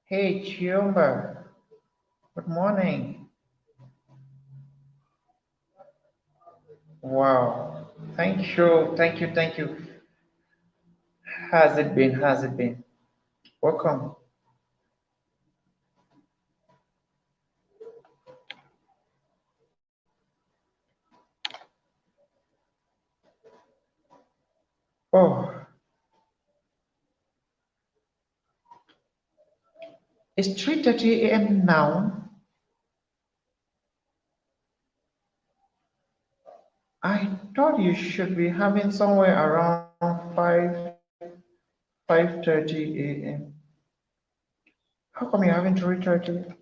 Hey, Chiomba. Good morning. Wow. Thank you. Thank you. Thank you. How's it been? How's it been? Welcome. Oh, it's 3:30 a.m. now. I thought you should be having somewhere around 5:30 a.m. How come you're having 3:30?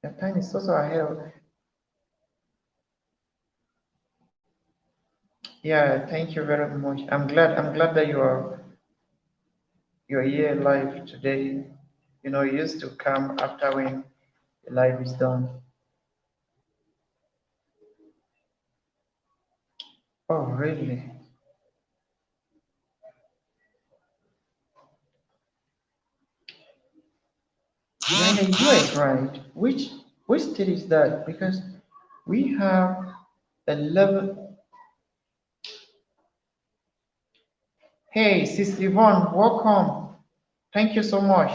Your time is also ahead. Yeah, thank you very much. I'm glad that you're here live today. You know, you used to come after when the live is done. Oh, really? You're in the US, right? Which state is that? Because we have 11. Hey, Sis Yvonne, welcome. Thank you so much.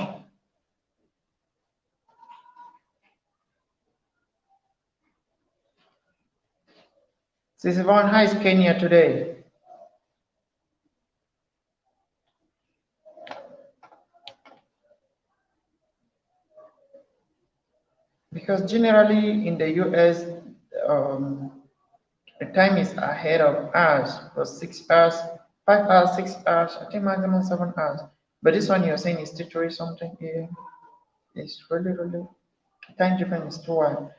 Sis Yvonne, how is Kenya today? Because generally in the US, um, the time is ahead of us for 6 hours, 5 hours, 6 hours, I think maximum 7 hours. But this one you're saying is literally something here. It's really time difference is 2 hours.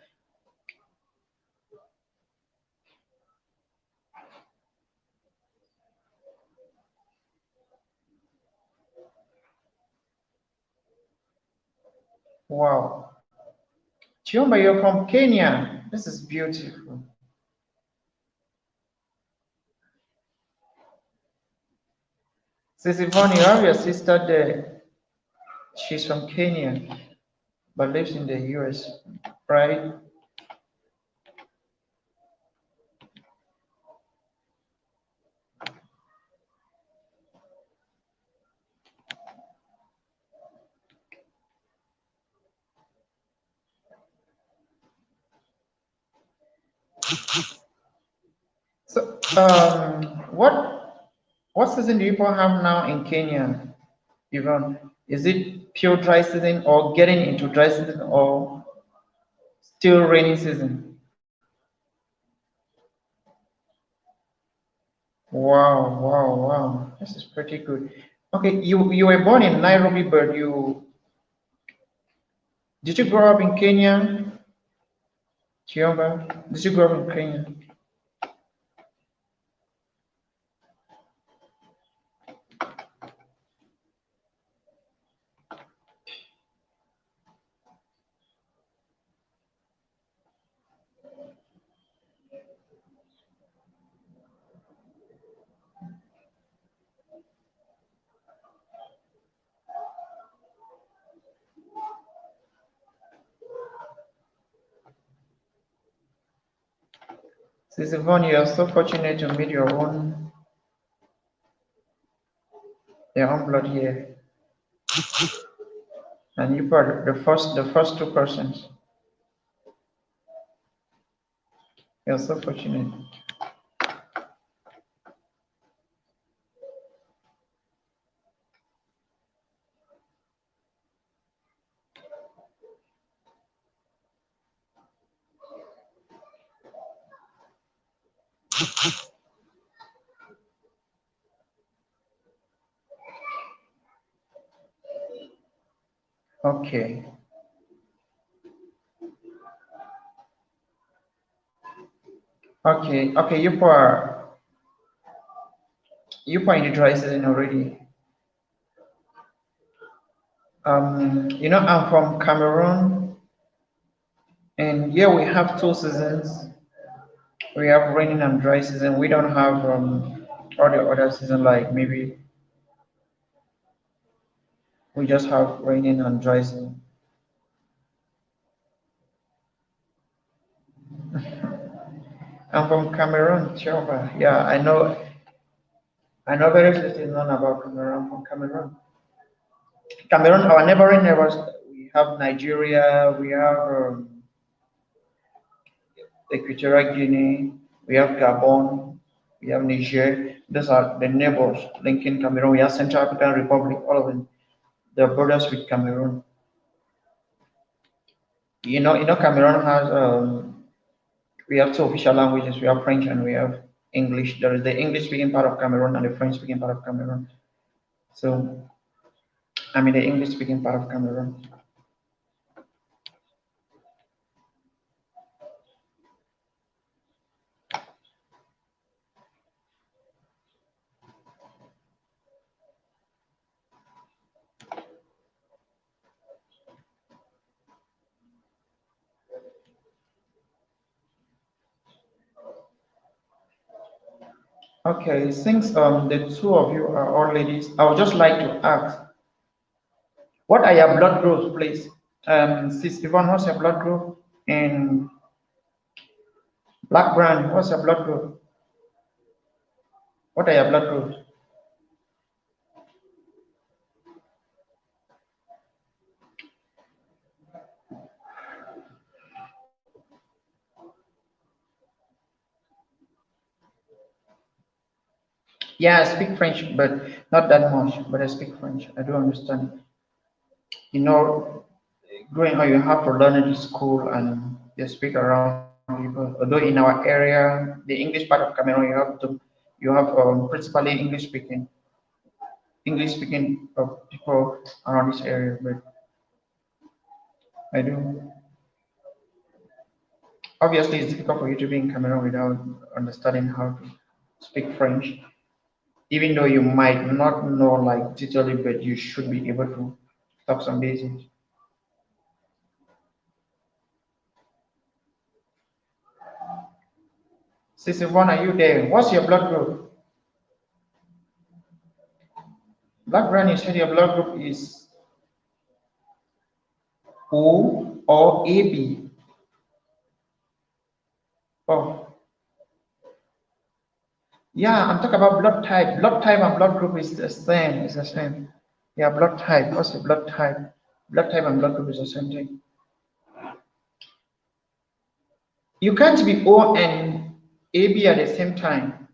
Wow. Chiomba, you're from Kenya. This is beautiful. Sis Yvonne, you have your sister there. She's from Kenya, but lives in the US, right? So, what season do you people have now in Kenya, Yvonne? Is it pure dry season or getting into dry season or still rainy season? Wow, wow, wow. This is pretty good. Okay, you were born in Nairobi, but you did you grow up in Kenya, Chiomba? Did you grow up in Kenya? Sis Yvonne, you are so fortunate to meet your own blood here, and you are the first two persons. You're so fortunate. Okay. Okay. Okay. You are in the dry season already. I'm from Cameroon, and here we have two seasons. We have raining and dry season. We don't have all the other season like maybe we just have raining and dry season. I'm from Cameroon, Choba. Yeah, I know. I know very little known about Cameroon. From Cameroon. Cameroon, our neighboring neighbors. We have Nigeria. We have Equatorial Guinea. We have Gabon. We have Niger. Those are the neighbors linking Cameroon. We have Central African Republic. All of them. The borders with Cameroon. Cameroon has we have two official languages. We have French and we have English. There is the English speaking part of Cameroon and the French speaking part of Cameroon. So I'm in the English speaking part of Cameroon. Okay, since the two of you are all ladies, I would just like to ask, what are your blood groups, please? Sis Yvonne, what's your blood group? And Black Brand, what's your blood group? What are your blood groups? Yeah, I speak French, but not that much, but I speak French. I do understand. You know, growing up, you have to learn it in school and you speak around people. Although in our area, the English part of Cameroon, you have principally English speaking people around this area. But I do. Obviously, it's difficult for you to be in Cameroon without understanding how to speak French. Even though you might not know like totally, but you should be able to talk some basics. Sister One, are you there? What's your blood group? Black Brand, you said your blood group is O or AB. Oh, yeah, I'm talking about blood type. Blood type and blood group is the same. It's the same. Yeah, blood type. What's your blood type? Blood type and blood group is the same thing. You can't be O and AB at the same time.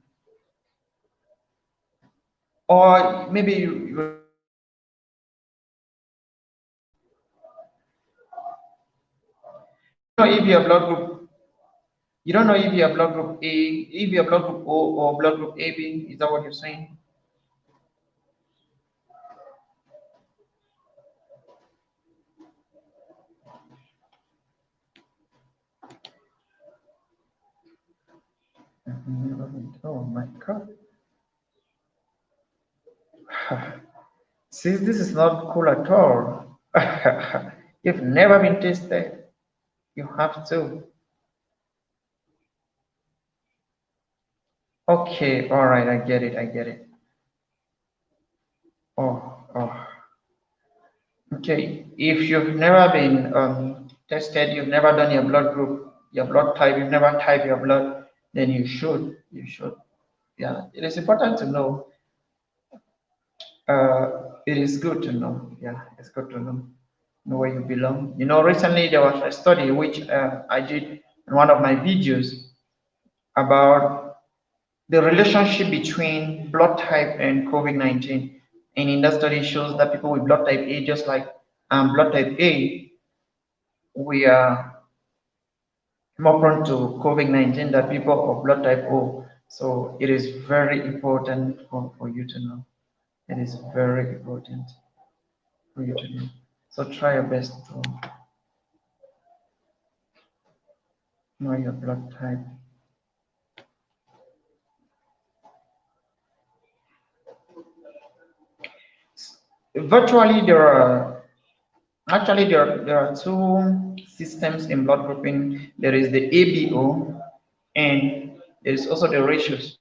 Or maybe you know if your blood group, you don't know if your blood group A, if your blood group O or blood group AB. Is that what you're saying? Oh my God. See, this is not cool at all. You've never been tested. You have to. Okay, all right, I get it, I get it. Oh. Okay, if you've never been tested, you've never done your blood group, your blood type, you've never typed your blood, then you should. Yeah, it is important to know. It is good to know. Yeah, it's good to know where you belong. Recently there was a study which I did in one of my videos about the relationship between blood type and COVID-19. And in that study shows that people with blood type A, just like blood type A, we are more prone to COVID-19 than people of blood type O. So it is very important for you to know. It is very important for you to know. So try your best to know your blood type. Virtually, there are two systems in blood grouping. There is the ABO, and there is also the ratios.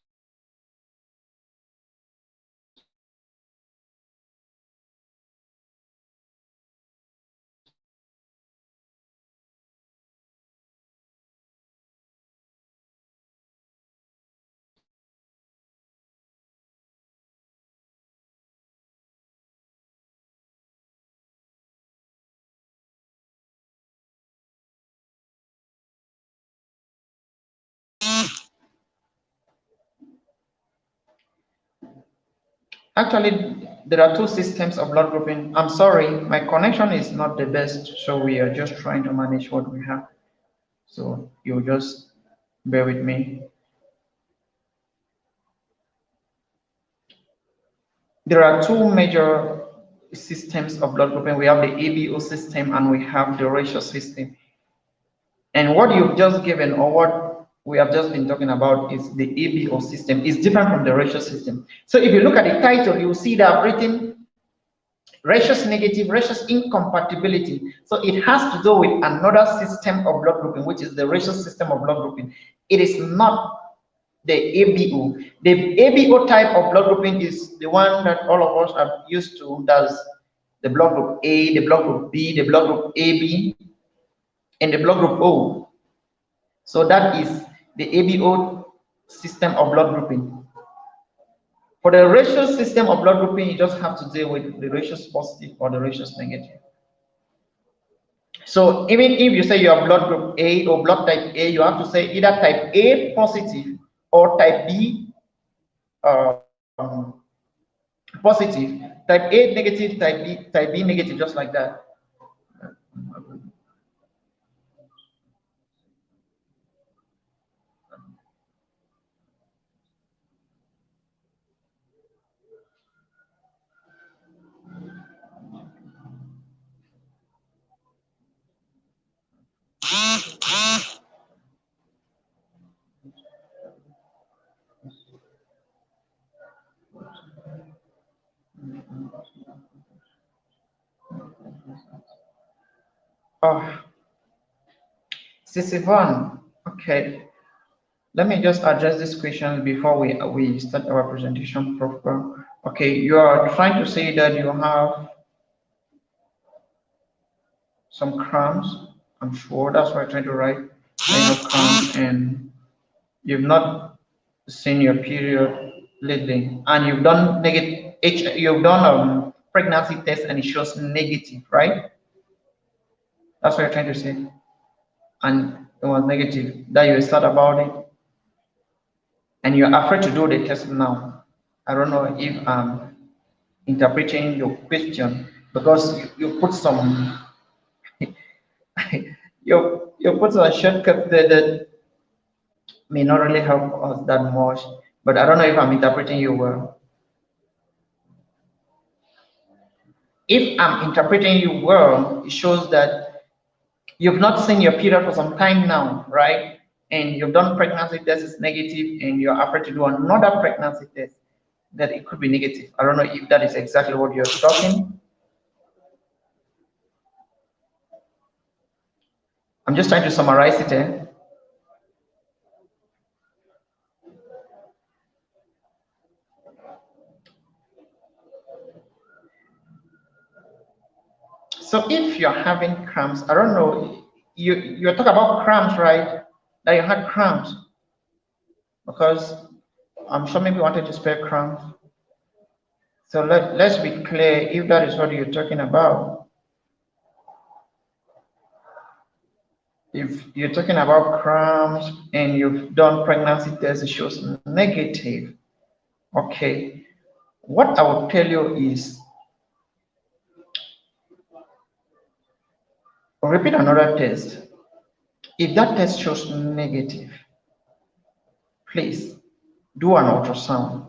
Actually, there are two systems of blood grouping. I'm sorry, my connection is not the best, so we are just trying to manage what we have. So you just bear with me. There are two major systems of blood grouping. We have the ABO system and we have the ratio system. And what you've just given, or what we have just been talking about, is the ABO system. It's different from the ratio system. So if you look at the title, you will see that I've written Rhesus negative, Rhesus incompatibility. So it has to do with another system of blood grouping, which is the Rhesus system of blood grouping. It is not the ABO. The ABO type of blood grouping is the one that all of us are used to. That's the blood group A, the blood group B, the blood group AB, and the blood group O. So that is the ABO system of blood grouping. For the ratio system of blood grouping, you just have to deal with the ratios positive or the ratios negative. So even if you say you are blood group A or blood type A, you have to say either type A positive or type B positive, type A negative, type B negative, just like that. Oh, CC1. Okay. Let me just address this question before we start our presentation proper. Okay, you are trying to say that you have some cramps. I'm sure that's what I'm trying to write. You have cramps and you've not seen your period lately, and you've done negative. You've done pregnancy test and it shows negative, right? That's what you're trying to say. And it was negative. That you start about it, and you're afraid to do the test now. I don't know if I'm interpreting your question because you put some you put some shortcut there that may not really help us that much. But I don't know if I'm interpreting you well. If I'm interpreting you well, it shows that you've not seen your period for some time now, right? And you've done pregnancy test is negative, and you're afraid to do another pregnancy test that it could be negative. I don't know if that is exactly what you're talking. I'm just trying to summarize it. So if you're having cramps, I don't know, you're talking about cramps, right? That you had cramps because I'm sure maybe you wanted to spell cramps. So let's be clear if that is what you're talking about. If you're talking about cramps and you've done pregnancy test, it shows negative. Okay. What I will tell you is repeat another test. If that test shows negative, please do an ultrasound.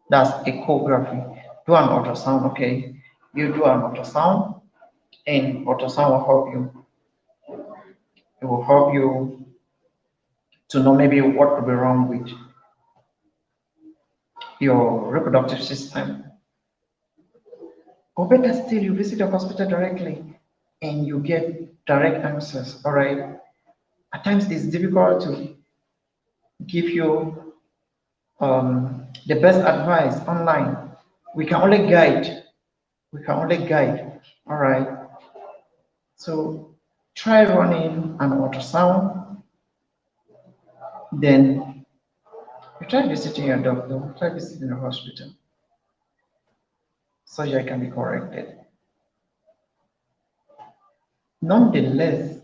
That's echography. Do an ultrasound, okay? You do an ultrasound And ultrasound will help you. It will help you to know maybe what could be wrong with your reproductive system. Or better still, you visit the hospital directly and you get direct answers. All right. At times it's difficult to give you the best advice online. We can only guide. We can only guide. All right. So try running an ultrasound. Then you try visiting your doctor. Try visiting the hospital. Surgery can be corrected. Nonetheless,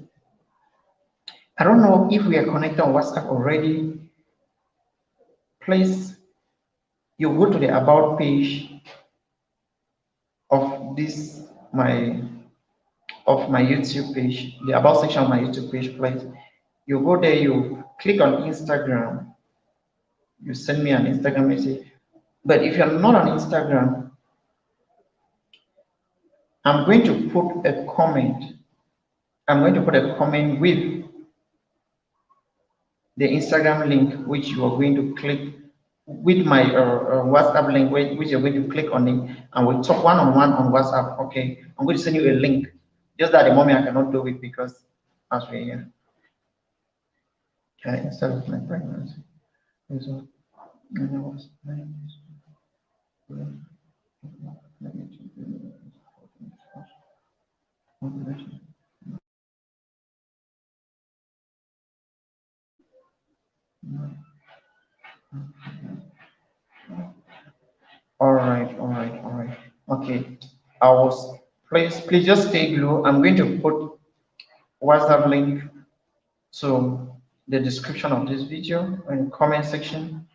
I don't know if we are connected on WhatsApp already. Please, you go to the about page of this my YouTube page, the about section of my YouTube page, please. You go there, you click on Instagram, you send me an Instagram message. But if you're not on Instagram, I'm going to put a comment. I'm going to put a comment with the Instagram link, which you are going to click with my WhatsApp link, which you're going to click on it, and we'll talk one-on-one on WhatsApp. Okay, I'm going to send you a link. Just that at the moment I cannot do it because as we're here, instead of my pregnancy. So, all right, all right, all right. Okay, I was please just stay glue. I'm going to put WhatsApp link to the description of this video in comment section.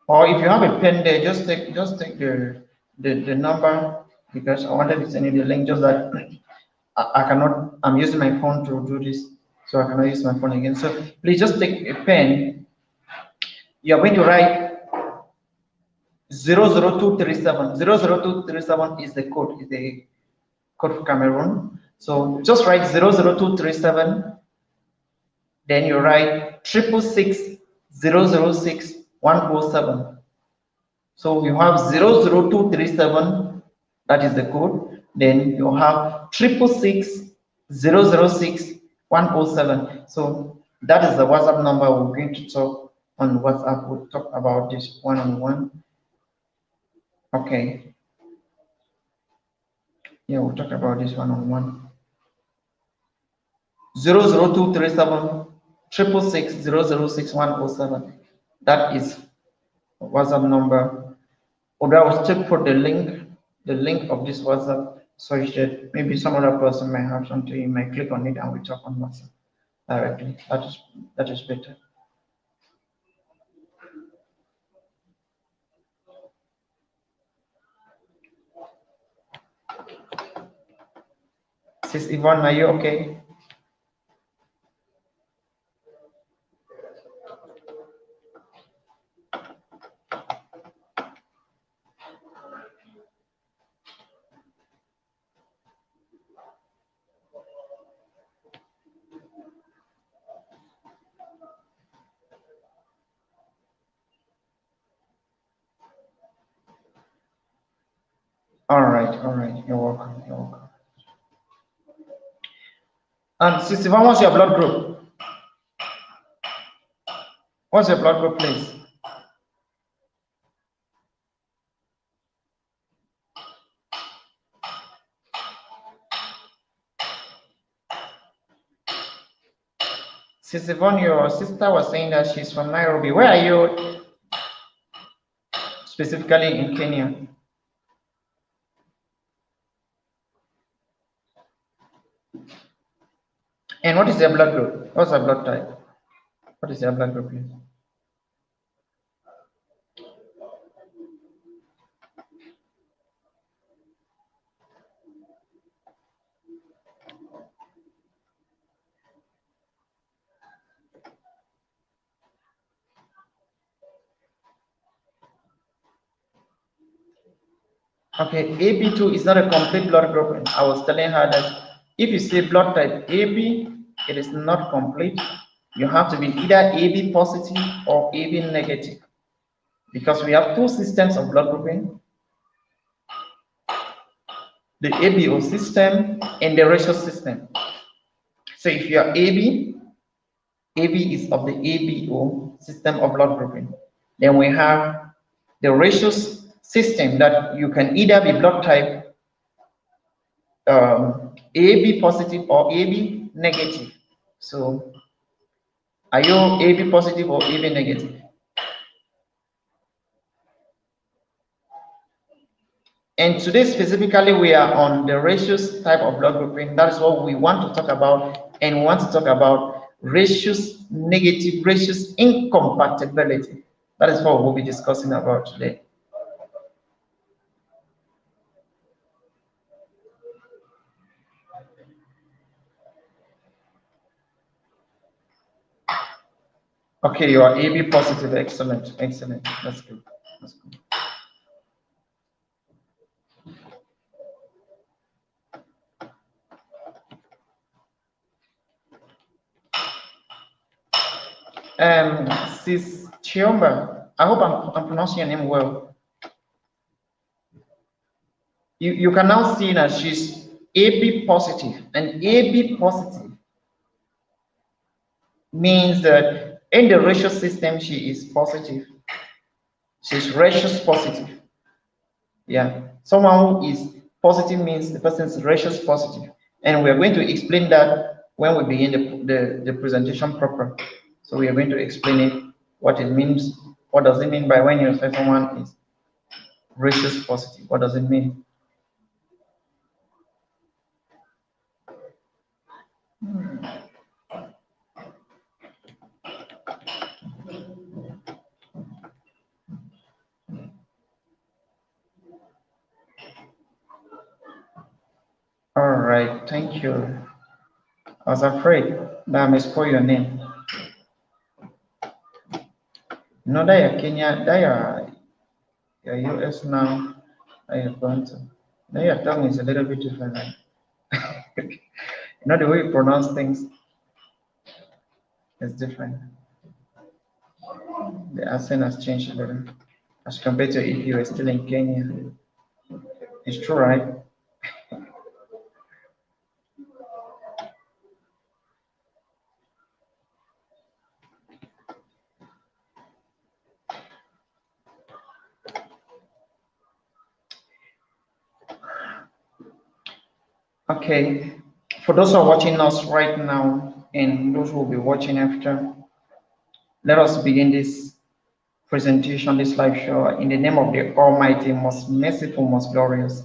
Or if you have a pen there, just take the number because I wanted to send you the link. Just that I cannot. I'm using my phone to do this, so I cannot use my phone again. So please just take a pen. You are going to write 00237. 00237 is the code. Is the code for Cameroon. So just write 00237. Then you write 666 006 107. So you have 00237, that is the code. Then you have 666 006 107. So that is the WhatsApp number we're going to talk on WhatsApp. We'll talk about this one-on-one. Okay. Yeah, we'll talk about this one-on-one. 00237 666 006 107. That is WhatsApp number. Or I will still put the link of this WhatsApp, so that maybe some other person might have something, you might click on it and we talk on WhatsApp directly. That is better. Sis Yvonne, are you okay? All right. You're welcome. You're welcome. And Sis Yvonne, what's your blood group? What's your blood group, please? Sis Yvonne, your sister was saying that she's from Nairobi. Where are you specifically in Kenya? And what is your blood group? What's your blood type? What is your blood group, please? Okay, AB2 is not a complete blood group. I was telling her that if you say blood type AB, it is not complete. You have to be either AB positive or AB negative, because we have two systems of blood grouping, the ABO system and the Rhesus system. So if you are AB, AB is of the ABO system of blood grouping. Then we have the Rhesus system that you can either be blood type AB positive or AB negative. So are you AB positive or AB negative? And today specifically we are on the Rhesus type of blood grouping. That is what we want to talk about, and we want to talk about Rhesus negative, Rhesus incompatibility. That is what we'll be discussing about today. Okay, you are AB positive. Excellent, excellent. That's good. That's good. Sis Chiomba, I hope I'm pronouncing your name well. You can now see that she's AB positive, and AB positive means that in the Rhesus system she is positive. She's Rhesus positive. Yeah, someone who is positive means the person is Rhesus positive, and we are going to explain that when we begin the presentation proper. So we are going to explain it, what it means, what does it mean by when you say someone is Rhesus positive, what does it mean? All right, thank you. I was afraid that I may spoil your name. No, that you're Kenya, that you're US now, that you're going to. Now your tongue is a little bit different. You know, the way you pronounce things is different. The accent has changed a little as compared to if you were still in Kenya. It's true, right? Okay, for those who are watching us right now and those who will be watching after, let us begin this presentation, this live show, in the name of the Almighty, most merciful, most glorious.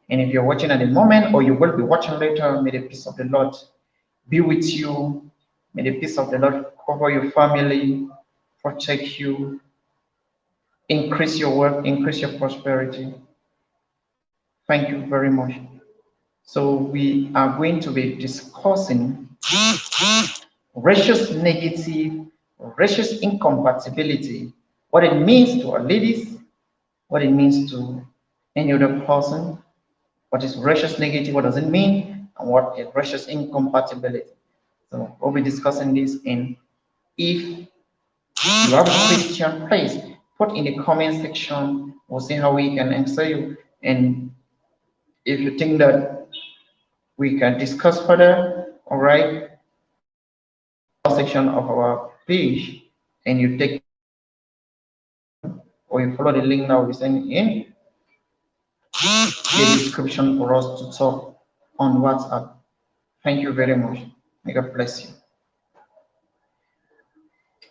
And if you're watching at the moment or you will be watching later, may the peace of the Lord be with you. May the peace of the Lord cover your family, protect you, increase your work, increase your prosperity. Thank you very much. So we are going to be discussing Rhesus negative, Rhesus incompatibility, what it means to our ladies, what it means to any other person, what is Rhesus negative, what does it mean, and what is Rhesus incompatibility. So we'll be discussing this, and if you have a question, please put in the comment section. We'll see how we can answer you. And if you think that we can discuss further, all right, section of our page, and you take or you follow the link that we send in the description for us to talk on WhatsApp. Thank you very much. May God bless you.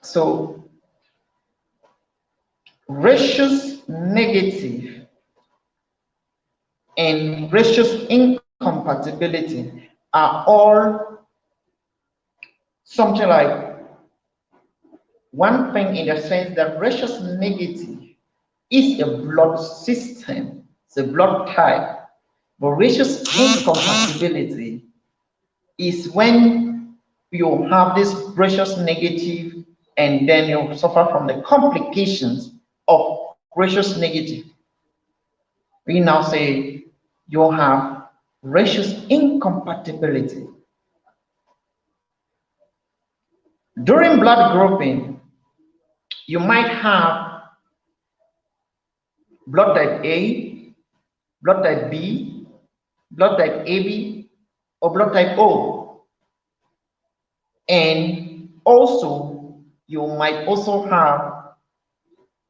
So, Rhesus negative and Rhesus incompatibility are all something like one thing, in the sense that Rhesus negative is a blood system, it's a blood type, but Rhesus incompatibility is when you have this Rhesus negative and then you suffer from the complications of Rhesus negative. We now say you have rhesus incompatibility. During blood grouping, you might have blood type A, blood type B, blood type AB, or blood type O. And also, you might also have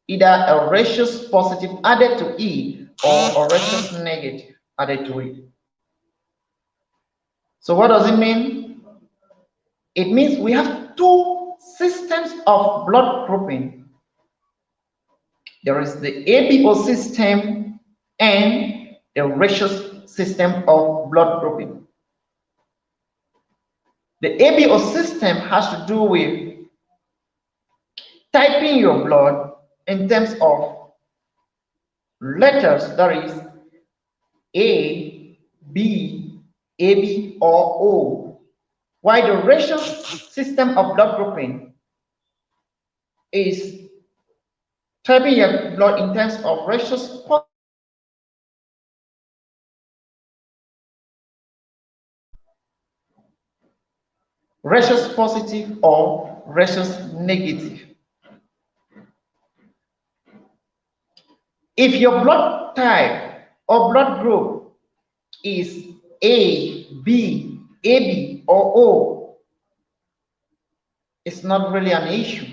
either a rhesus positive added to E or a rhesus negative added to it. So what does it mean? It means we have two systems of blood grouping. There is the ABO system and the rhesus system of blood grouping. The ABO system has to do with typing your blood in terms of letters, that is A, B, AB, or O. While the rhesus system of blood grouping is typing your blood in terms of rhesus positive or rhesus negative. If your blood type or blood group is A, B, AB, or O, it's not really an issue.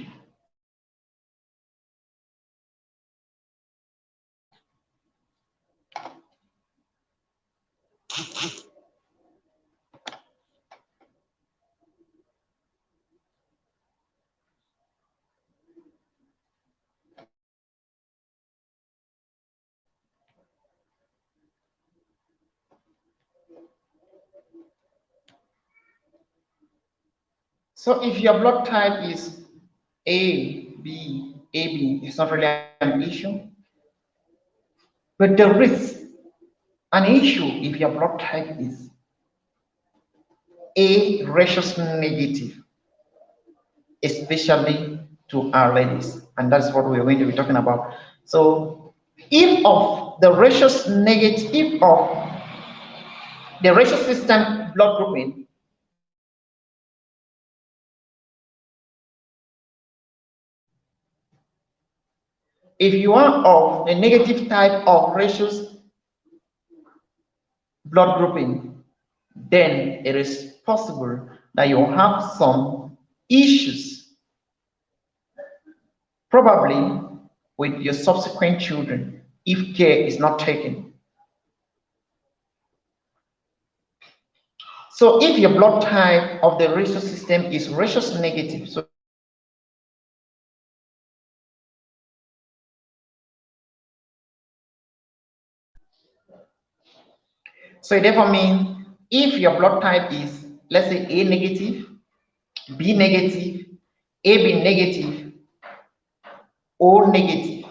So if your blood type is A, B, AB, it's not really an issue. But there is an issue if your blood type is A rhesus negative, especially to our ladies, and that's what we're going to be talking about. So if of the rhesus negative, if of the rhesus system blood grouping, if you are of a negative type of rhesus blood grouping, then it is possible that you have some issues, probably with your subsequent children, if care is not taken. So if your blood type of the rhesus system is rhesus negative, so it therefore means if your blood type is, let's say, A negative, B negative, AB negative, O negative,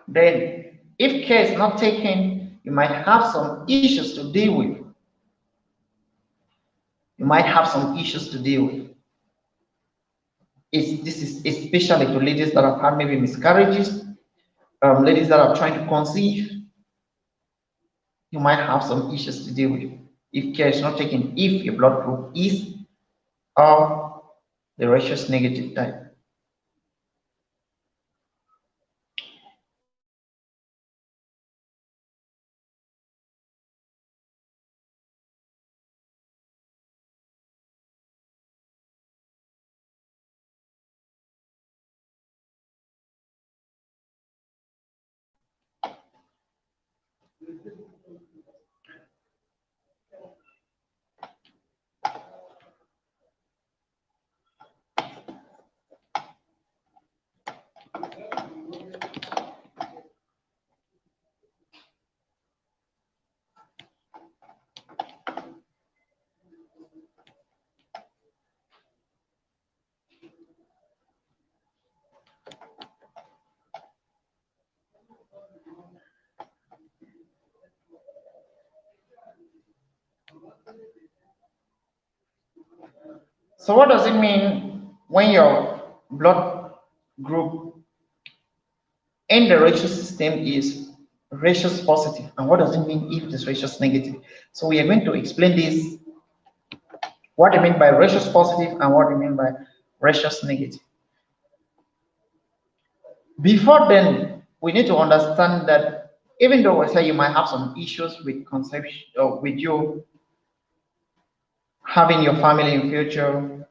then if care is not taken, you might have some issues to deal with. You might have some issues to deal with. This is especially to ladies that have had maybe miscarriages, ladies that are trying to conceive. You might have some issues to deal with if care is not taken, if your blood group is of the rhesus negative type. So what does it mean when your blood group in the rhesus system is rhesus positive, and what does it mean if it is rhesus negative? So we are going to explain this, what I mean by rhesus positive and what I mean by rhesus negative. Before then, we need to understand that even though we say you might have some issues with conception or with you having your family in future,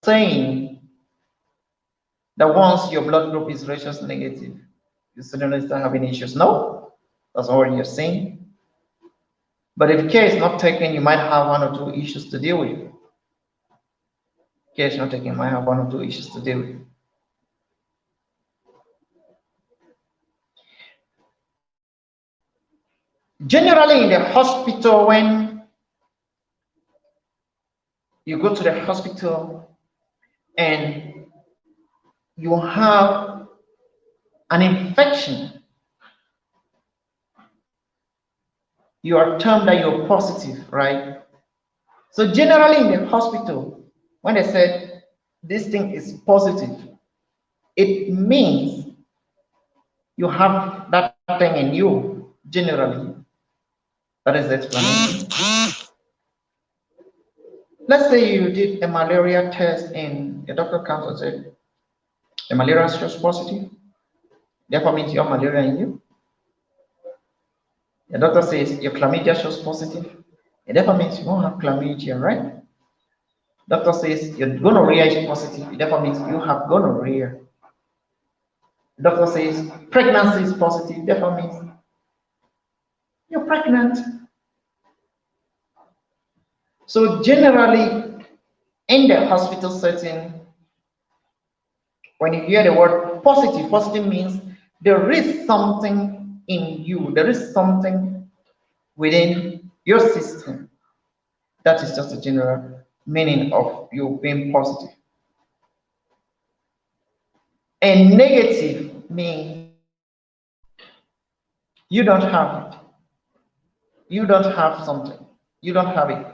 saying that once your blood group is rhesus negative, you suddenly start having issues. No, that's not what you're saying. But if care is not taken, you might have one or two issues to deal with. Care is not taken, you might have one or two issues to deal with. Generally, in the hospital, when you go to the hospital and you have an infection, you are termed that you're positive, right? So generally in the hospital, when they said this thing is positive, it means you have that thing in you, generally. That is the explanation. Let's say you did a malaria test and the doctor comes and said, the malaria is just positive. Therefore means you have malaria in you. The doctor says your chlamydia shows positive. It therefore means you don't have chlamydia, right? Doctor says your gonorrhea is positive. It therefore means you have gonorrhea. Doctor says pregnancy is positive. Therefore means you're pregnant. So generally, in the hospital setting, when you hear the word positive, positive means there is something in you. There is something within your system. That is just a general meaning of you being positive. And negative means you don't have it. You don't have something. You don't have it.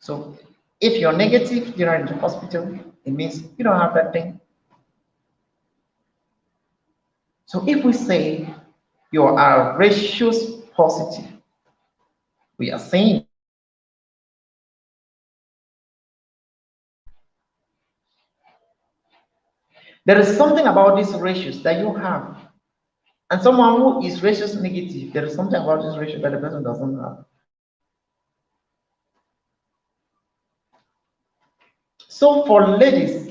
So if you're negative, you're in the hospital, it means you don't have that thing. So if we say you are rhesus positive, we are saying there is something about this rhesus that you have. And someone who is rhesus negative, there is something about this rhesus that the person doesn't have. So for ladies,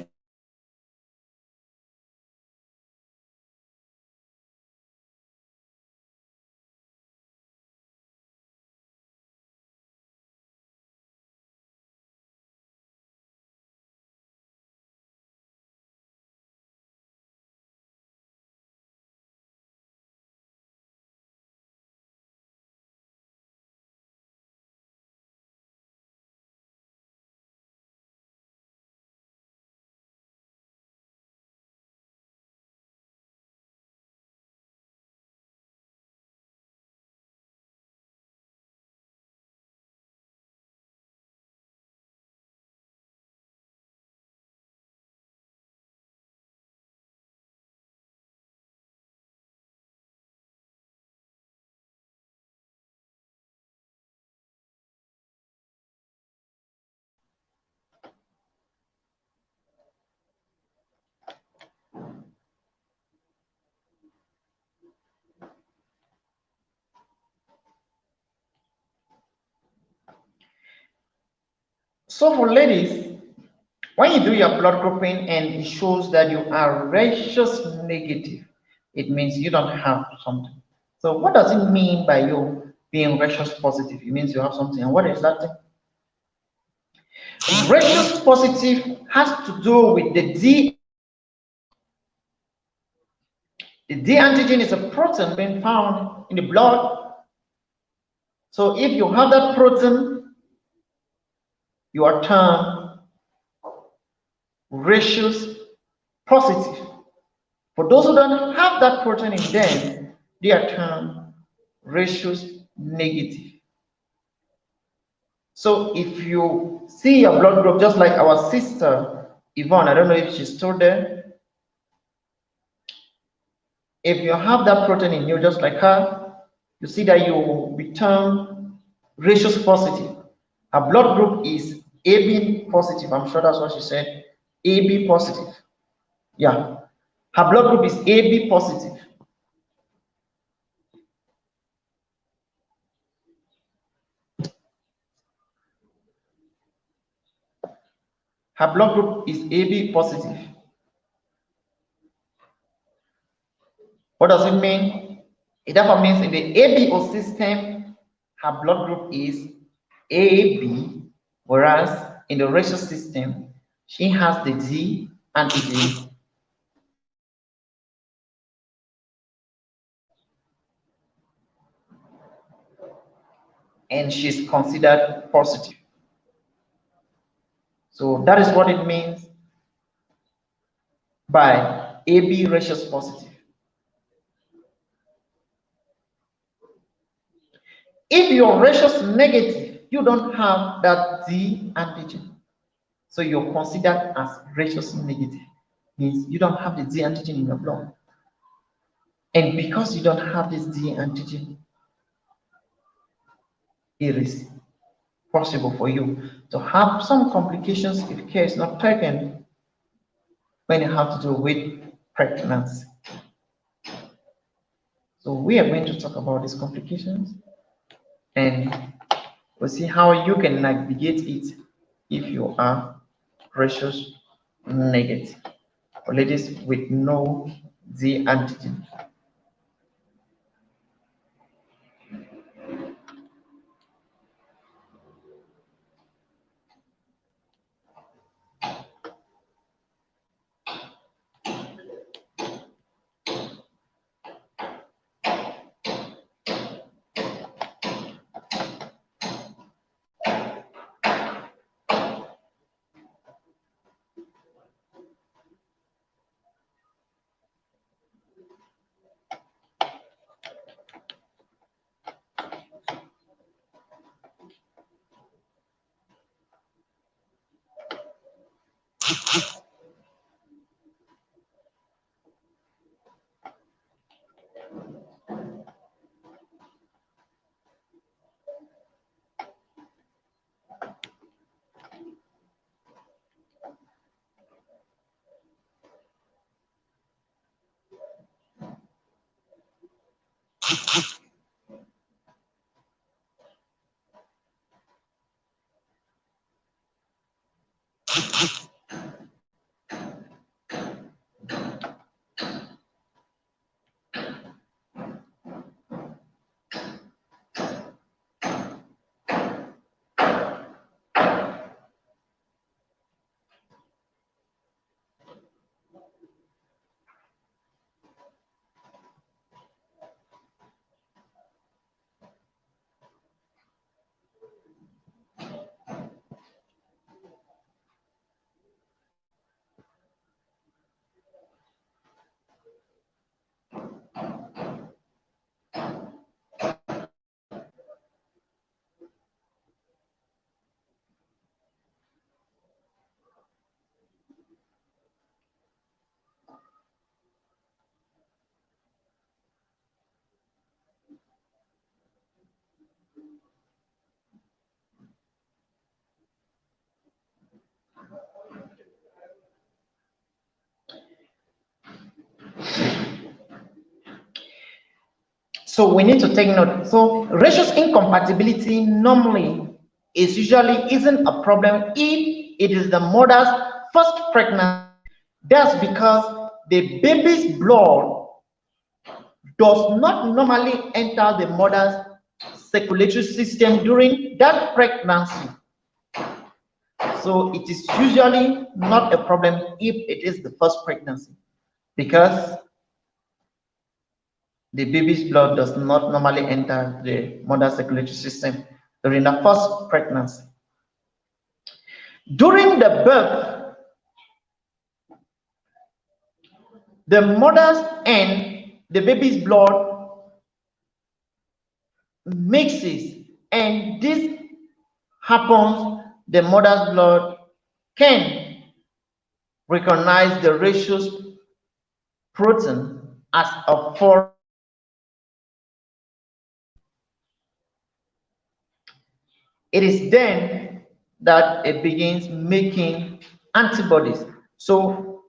so for ladies, when you do your blood grouping and it shows that you are rhesus negative, it means you don't have something. So what does it mean by you being rhesus positive? It means you have something. And what is that thing? Rhesus positive has to do with the D. The D antigen is a protein being found in the blood. So if you have that protein, you are termed rhesus positive. For those who don't have that protein in them, they are termed rhesus negative. So if you see your blood group, just like our sister Yvonne, I don't know if she's still there. If you have that protein in you, just like her, you see that you become rhesus positive. Her blood group is AB positive. I'm sure that's what she said. AB positive. Yeah. Her blood group is AB positive. Her blood group is AB positive. What does it mean? It therefore means in the ABO system, her blood group is AB, whereas in the rhesus system, she has the Z antigen. And she's considered positive. So that is what it means by AB rhesus positive. If you're rhesus negative, you don't have that Z antigen. So you're considered as rhesus negative. Means you don't have the Z antigen in your blood. And because you don't have this Z antigen, it is possible for you to have some complications if care is not taken when you have to do with pregnancy. So we are going to talk about these complications, and we'll see how you can navigate it if you are rhesus negative, or ladies with no Z antigen. So we need to take note. So rhesus incompatibility normally isn't a problem if it is the mother's first pregnancy. That's because the baby's blood does not normally enter the mother's circulatory system during that pregnancy. So it is usually not a problem if it is the first pregnancy, because the baby's blood does not normally enter the mother's circulatory system during the first pregnancy. During the birth, the mother's and the baby's blood mixes, and this happens, the mother's blood can recognize the rhesus protein as a foreign. It is then that it begins making antibodies. So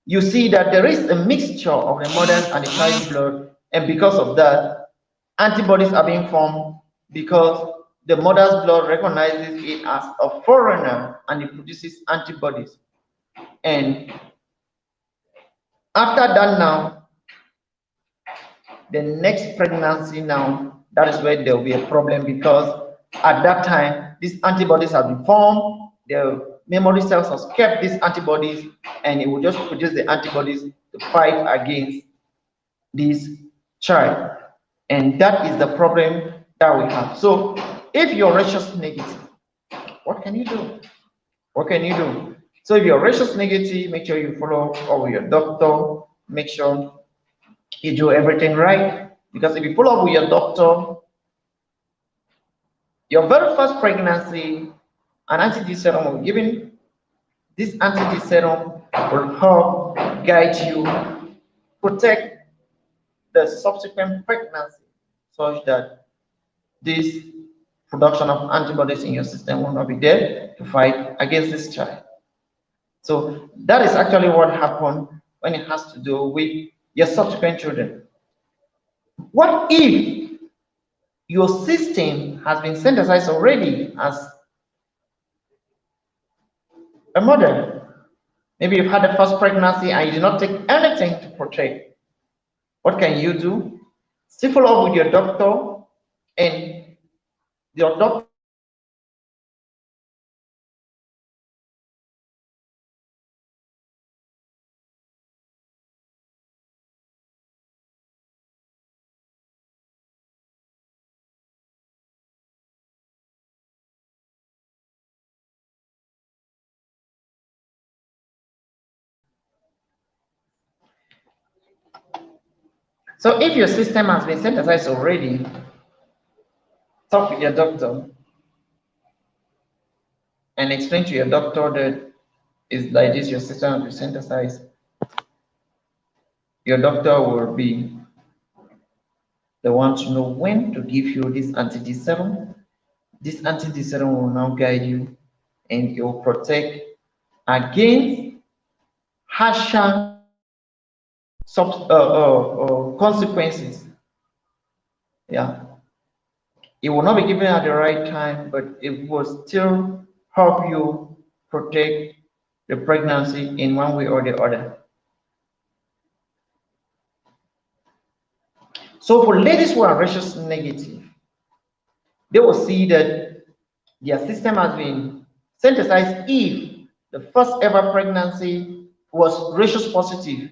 you see that there is a mixture of the mother's and the child's blood, and because of that, antibodies are being formed because the mother's blood recognizes it as a foreigner and it produces antibodies. And after that, now the next pregnancy, now that is where there will be a problem, because at that time these antibodies have been formed, the memory cells have kept these antibodies, and it will just produce the antibodies to fight against this child. And that is the problem that we have. So if you're rhesus negative, what can you do? What can you do? So if you're rhesus negative, make sure you follow up with your doctor, make sure you do everything right. Because if you follow up with your doctor, your very first pregnancy, an anti-D serum will be given. This anti-D serum will help guide you, protect the subsequent pregnancy, such that this production of antibodies in your system will not be there to fight against this child. So that is actually what happened when it has to do with your subsequent children. What if your system has been synthesized already as a mother? Maybe you've had the first pregnancy and you did not take anything to protect. What can you do? Still follow up with your doctor, and your doctor So if your system has been synthesized already, talk with your doctor and explain to your doctor that it's like this, your system has been synthesized. Your doctor will be the one to know when to give you this anti-D serum. This anti-D serum will now guide you, and it will protect against harsher consequences. Yeah. It will not be given at the right time, but it will still help you protect the pregnancy in one way or the other. So for ladies who are rhesus negative, they will see that their system has been synthesized if the first ever pregnancy was rhesus positive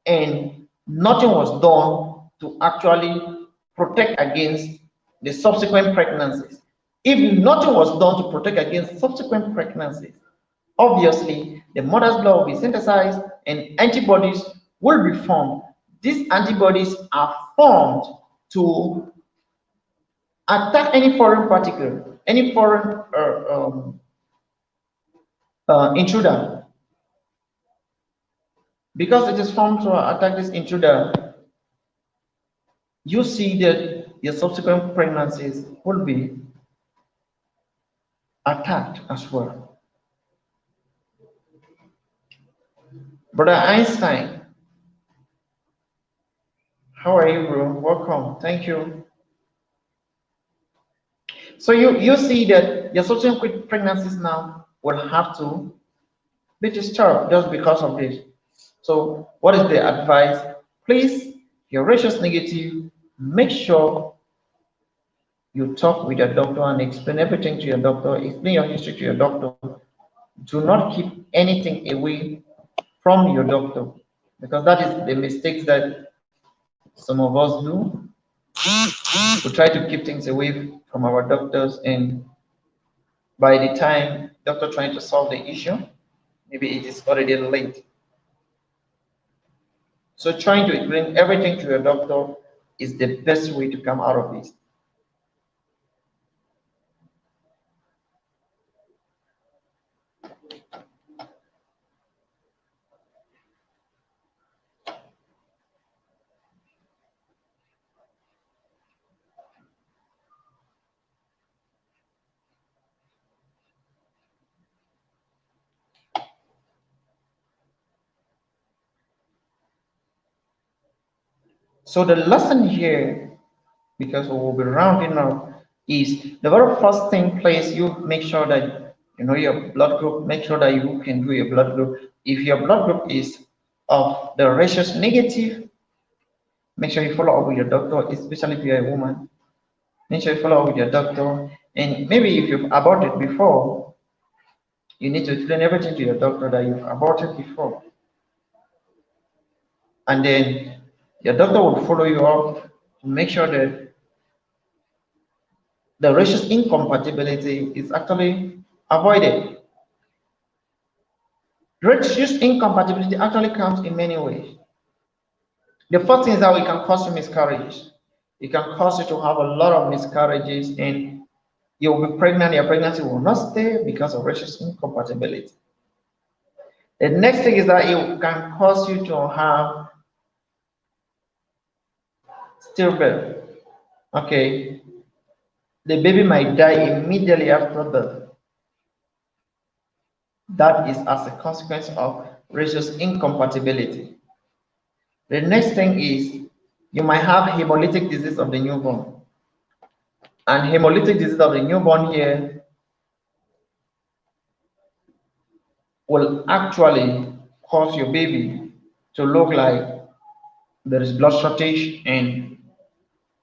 and nothing was done to actually protect against the subsequent pregnancies. If nothing was done to protect against subsequent pregnancies, obviously the mother's blood will be synthesized and antibodies will be formed. These antibodies are formed to attack any foreign particle, any foreign intruder. Because it is formed to attack this intruder, you see that your subsequent pregnancies will be attacked as well. Brother Einstein, how are you, bro? Welcome. Thank you. So you see that your subsequent pregnancies now will have to be disturbed just because of this. So what is the advice? Please, if you're rhesus negative, make sure you talk with your doctor and explain everything to your doctor, explain your history to your doctor. Do not keep anything away from your doctor, because that is the mistakes that some of us do. We try to keep things away from our doctors, and by the time doctor trying to solve the issue, maybe it is already late. So trying to explain everything to your doctor is the best way to come out of this. So the lesson here, because we will be rounding up, is the very first thing, please, you make sure that you know your blood group. Make sure that you can do your blood group. If your blood group is of the rhesus negative, make sure you follow up with your doctor, especially if you're a woman. Make sure you follow up with your doctor. And maybe if you've aborted before, you need to explain everything to your doctor that you've aborted before. And then your doctor will follow you up to make sure that the rhesus incompatibility is actually avoided. Rhesus incompatibility actually comes in many ways. The first thing is that it can cause you miscarriages. It can cause you to have a lot of miscarriages, and you'll be pregnant, your pregnancy will not stay because of rhesus incompatibility. The next thing is that it can cause you to have stillbirth. Okay, the baby might die immediately after birth. That is as a consequence of rhesus incompatibility. The next thing is you might have hemolytic disease of the newborn. And hemolytic disease of the newborn here will actually cause your baby to look like there is blood shortage, and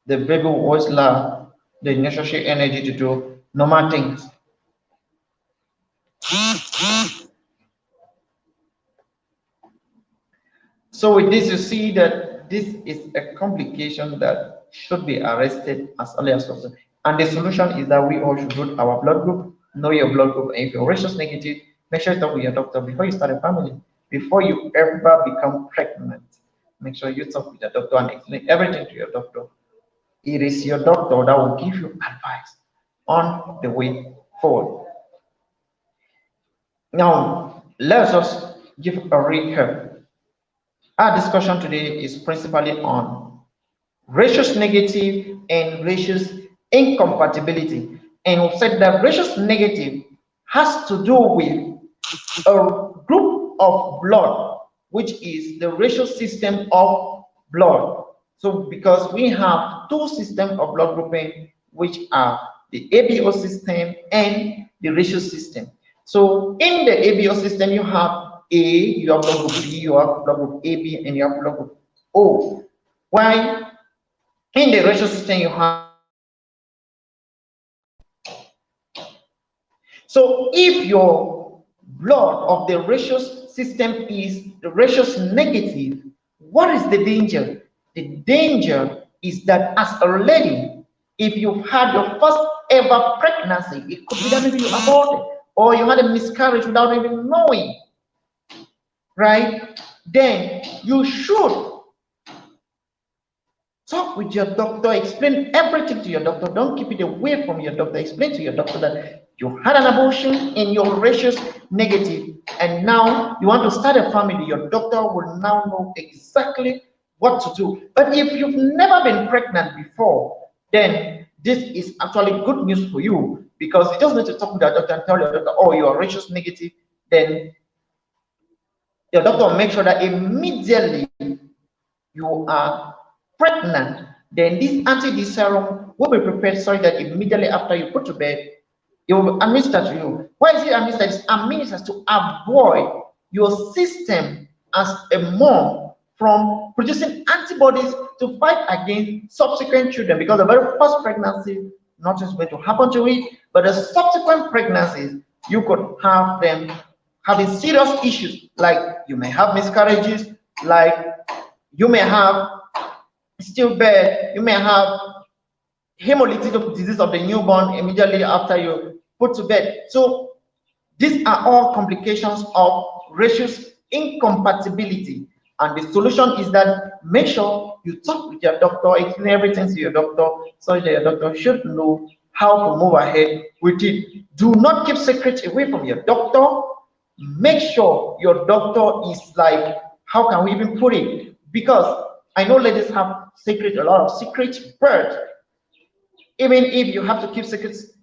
the baby will always lack the necessary energy to do normal things. So with this, you see that this is a complication that should be arrested as early as possible. And the solution is that we all should do our blood group, know your blood group, and if you're rhesus negative, make sure you talk with your doctor before you start a family. Before you ever become pregnant, make sure you talk with your doctor and explain everything to your doctor. It is your doctor that will give you advice on the way forward. Now, let's just give a recap. Our discussion today is principally on rhesus negative and rhesus incompatibility. And we've said that rhesus negative has to do with a group of blood, which is the rhesus system of blood. So because we have two systems of blood grouping, which are the ABO system and the rhesus system. So in the ABO system, you have A, you have blood group B, you have blood group AB, and you have blood group O. While in the rhesus system, you have. So if your blood of the rhesus system is the rhesus negative, what is the danger? The danger is that as a lady, if you've had your first ever pregnancy, it could be that maybe you aborted or you had a miscarriage without even knowing, right? Then you should talk with your doctor, explain everything to your doctor. Don't keep it away from your doctor. Explain to your doctor that you had an abortion and your rhesus negative, and now you want to start a family. Your doctor will now know exactly what to do. But if you've never been pregnant before, then this is actually good news for you, because you just need to talk with your doctor and tell your doctor, oh, you are rhesus negative. Then your doctor will make sure that immediately you are pregnant, then this anti-D serum will be prepared so that immediately after you put to bed, it will be administered to you. Why is it administered? It's administered to avoid your system as a mom from producing antibodies to fight against subsequent children, because the very first pregnancy, nothing is going to happen to it, but the subsequent pregnancies, you could have them having serious issues, like you may have miscarriages, like you may have stillbirth, you may have hemolytic disease of the newborn immediately after you put to bed. So these are all complications of rhesus incompatibility. And the solution is that make sure you talk with your doctor, explain everything to your doctor, so that your doctor should know how to move ahead with it. Do not keep secrets away from your doctor. Make sure your doctor is like, how can we even put it? Because I know ladies have secrets, a lot of secrets, but even if you have to keep secrets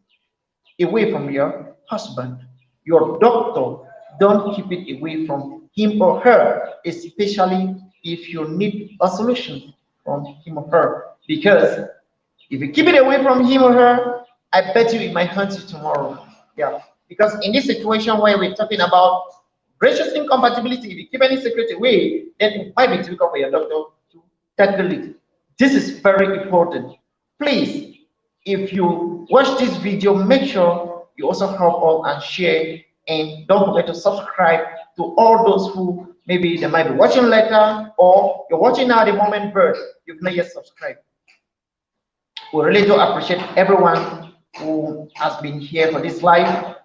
away from your husband, your doctor, don't keep it away from him or her, especially if you need a solution. from him or her. Because if you keep it away from him or her, I bet you it might hurt you tomorrow. Yeah. Because in this situation where we're talking about Rhesus incompatibility, if you keep any secret away, then it might be difficult for your doctor to tackle it. This is very important. Please, if you watch this video, make sure you also help us and share, and don't forget to subscribe to all those who maybe they might be watching later or you're watching now at the moment, but you've not yet subscribed. We really do appreciate everyone who has been here for this live,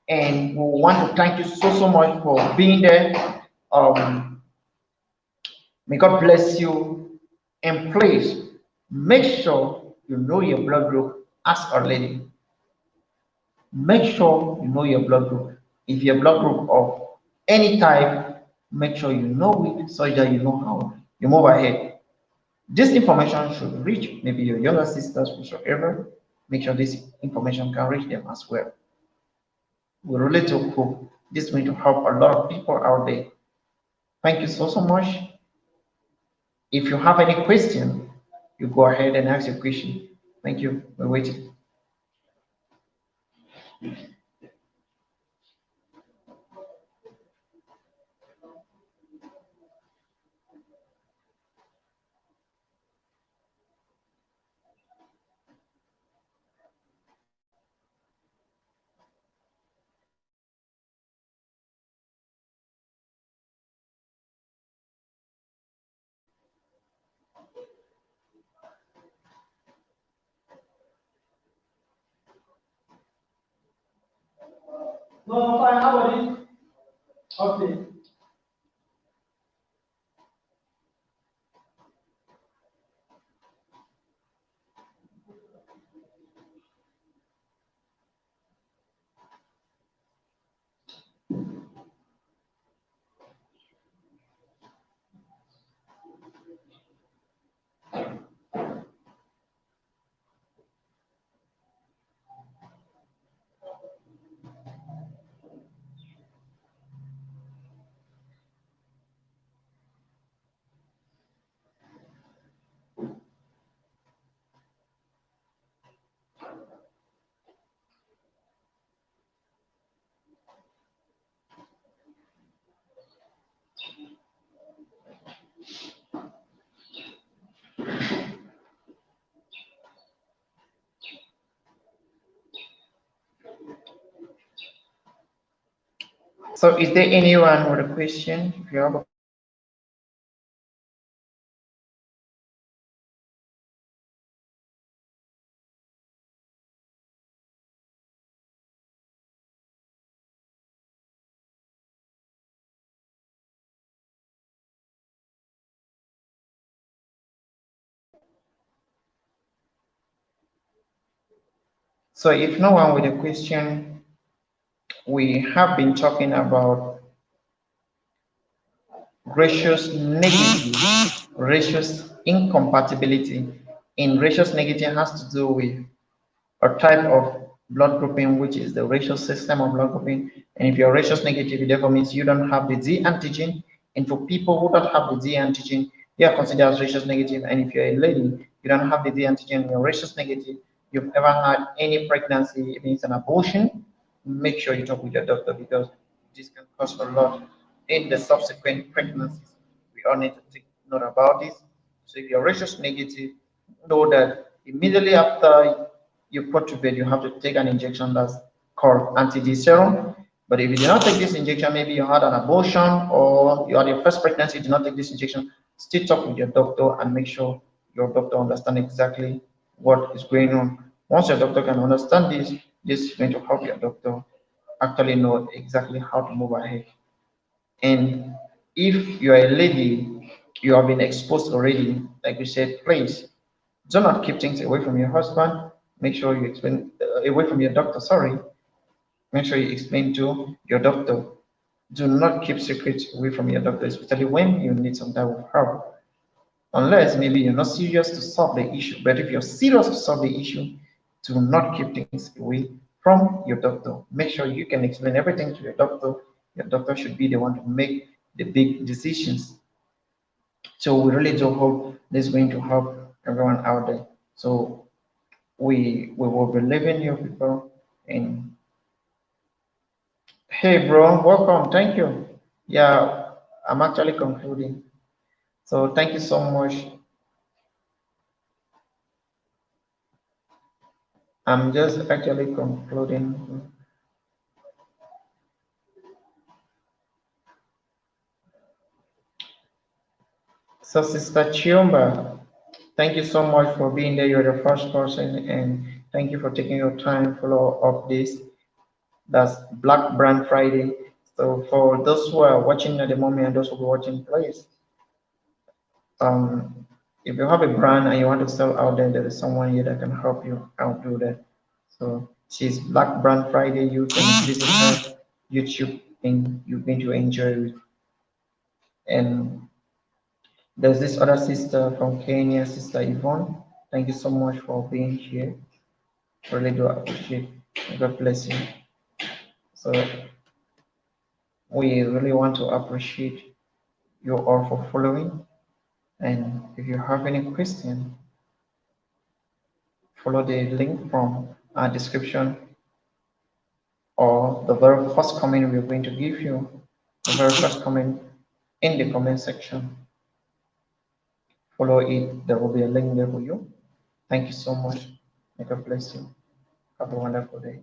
and we want to thank you so much for being there. May God bless you, and please make sure you know your blood group as already. Make sure you know your blood group. If your blood group of any type, make sure you know it so that you know how you move ahead. This information should reach maybe your younger sisters, whosoever. Make sure this information can reach them as well. We really do hope this is going to help a lot of people out there. Thank you so much. If you have any question, you go ahead and ask your question. Thank you. We're waiting. No, fine. How about it? Okay. So is there anyone with a question? If you have a So if no one with a question, we have been talking about rhesus negative, rhesus incompatibility. In rhesus negative has to do with a type of blood grouping, which is the rhesus system of blood grouping. And if you're rhesus negative, it therefore means you don't have the Z antigen. And for people who don't have the Z antigen, they are considered as rhesus negative. And if you're a lady, you don't have the Z antigen, you're rhesus negative, you've ever had any pregnancy, it means an abortion, make sure you talk with your doctor, because this can cause a lot in the subsequent pregnancies. We all need to take note about this. So if you're rhesus negative, know that immediately after you put to bed, you have to take an injection that's called anti-D serum. But if you do not take this injection, maybe you had an abortion or you had your first pregnancy, you did not take this injection, still talk with your doctor and make sure your doctor understands exactly what is going on. Once your doctor can understand this, this is going to help your doctor actually know exactly how to move ahead. And if you are a lady, you have been exposed already, like we said, please do not keep things away from your husband. Make sure you explain away from your doctor. Sorry. Make sure you explain to your doctor. Do not keep secrets away from your doctor, especially when you need some type of help. Unless maybe you're not serious to solve the issue. But if you're serious to solve the issue, do not keep things away from your doctor. Make sure you can explain everything to your doctor. Your doctor should be the one to make the big decisions. So we really do hope This is going to help everyone out there. So we will be leaving you people in. Hey bro, welcome. Thank you. Yeah, I'm actually concluding. So thank you so much. I'm just actually concluding. So Sister Chiomba, thank you so much for being there. You're the first person, and thank you for taking your time to follow up this. That's Black Brand Friday. So for those who are watching at the moment and those who are watching, please, um, if you have a brand and you want to sell out there is someone here that can help you out do that. So she's Black Brand Friday. You can visit her YouTube and you're going to enjoy it. And there's this other sister from Kenya, Sister Yvonne. Thank you so much for being here. Really do appreciate. God bless you. So we really want to appreciate you all for following. And if you have any question, follow the link from our description or the very first comment we're going to give you. The very first comment in the comment section. Follow it. There will be a link there for you. Thank you so much. May God bless you. Have a wonderful day.